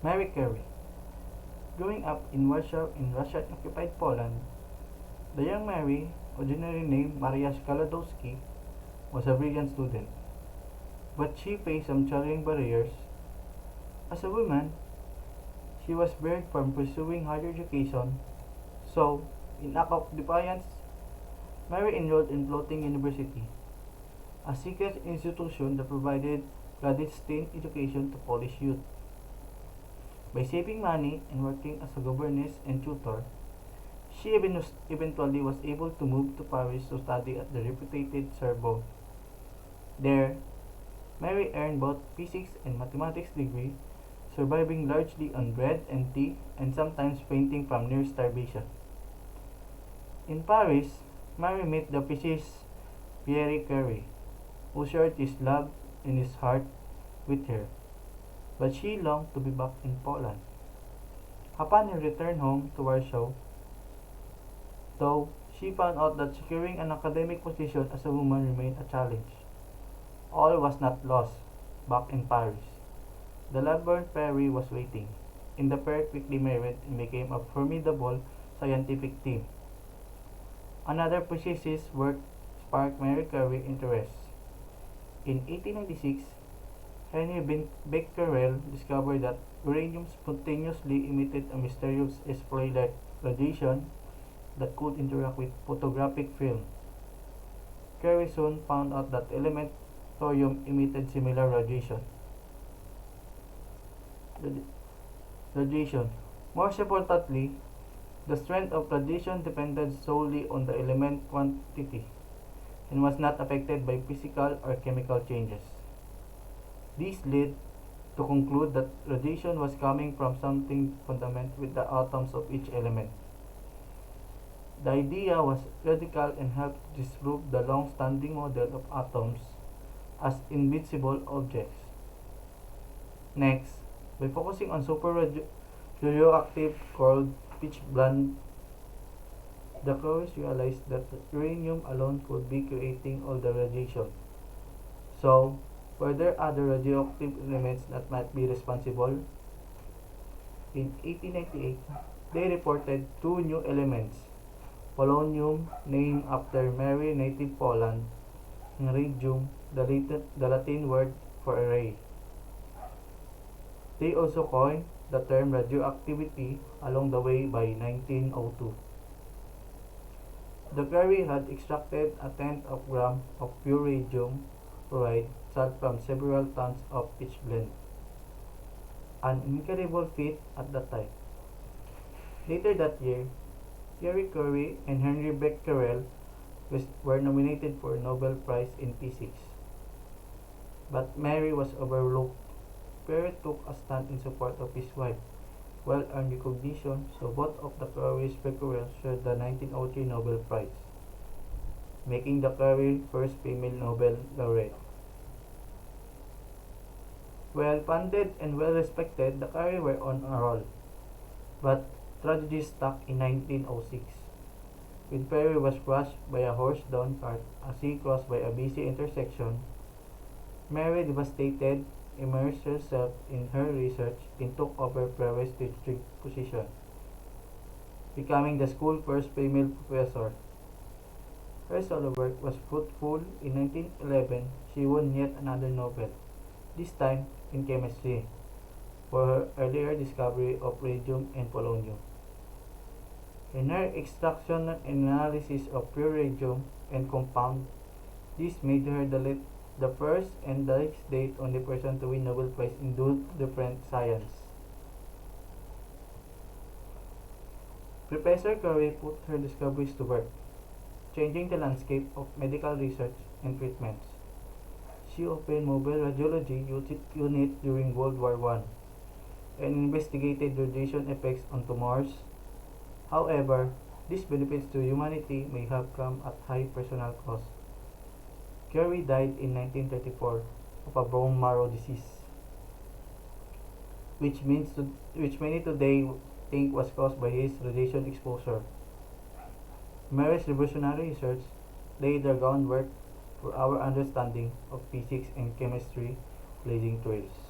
Mary Curie. Growing up in Warsaw in Russian-occupied Poland, the young Mary, originally named Maria Skalodowski, was a brilliant student, but she faced some challenging barriers. As a woman, she was barred from pursuing higher education, so, in act of defiance, Mary enrolled in Floating University, a secret institution that provided clandestine education to Polish youth. By saving money and working as a governess and tutor, she eventually was able to move to Paris to study at the reputed Sorbonne. There, Mary earned both physics and mathematics degree, surviving largely on bread and tea and sometimes fainting from near starvation. In Paris, Mary met the physicist Pierre Curie, who shared his love and his heart with her, but she longed to be back in Poland. Upon her return home to Warsaw, though, she found out that securing an academic position as a woman remained a challenge. All was not lost back in Paris. The love-born Perry was waiting, and the pair quickly married and became a formidable scientific team. Another physicist's work sparked Marie Curie's interest. In 1896, Henry Becquerel discovered that uranium spontaneously emitted a mysterious X-ray-like radiation that could interact with photographic film. Curie soon found out that element thorium emitted similar radiation. Radiation. More importantly, the strength of radiation depended solely on the element quantity and was not affected by physical or chemical changes. This led to conclude that radiation was coming from something fundamental with the atoms of each element. The idea was radical and helped disprove the long-standing model of atoms as invisible objects. Next, by focusing on radioactive cold pitch blende, the Curies realized that uranium alone could be creating all the radiation. So, were there other radioactive elements that might be responsible? In 1898, they reported two new elements, polonium, named after Mary native Poland, and radium, the Latin word for ray. They also coined the term radioactivity along the way by 1902. The Curie had extracted a tenth of gram of pure radium chloride salt from several tons of pitch blende, an incredible feat at that time. Later that year, Pierre Curie and Henry Becquerel were nominated for a Nobel Prize in Physics. But Mary was overlooked. Pierre took a stand in support of his wife, well-earned recognition, so both of the Curies Becquerel shared the 1903 Nobel Prize, making the Curie first female Nobel laureate. Well-funded and well-respected, the Curie were on a roll, but tragedy struck in 1906. When Perry was crushed by a horse-drawn cart as he crossed by a busy intersection, Mary, devastated, immersed herself in her research and took over Perry's teaching position, becoming the school's first female professor. Her solo work was fruitful. In 1911, she won yet another Nobel, this time in chemistry, for her earlier discovery of radium and polonium. In her extraction and analysis of pure radium and compound, this made her the first and the date only person to win Nobel Prize in two different science. Professor Curie put her discoveries to work, changing the landscape of medical research and treatments. She opened mobile radiology unit during World War I and investigated radiation effects on tumors. However, these benefits to humanity may have come at high personal cost. Curie died in 1934 of a bone marrow disease, which many today think was caused by his radiation exposure. Mary's revolutionary research laid the groundwork for our understanding of physics and chemistry blazing trails.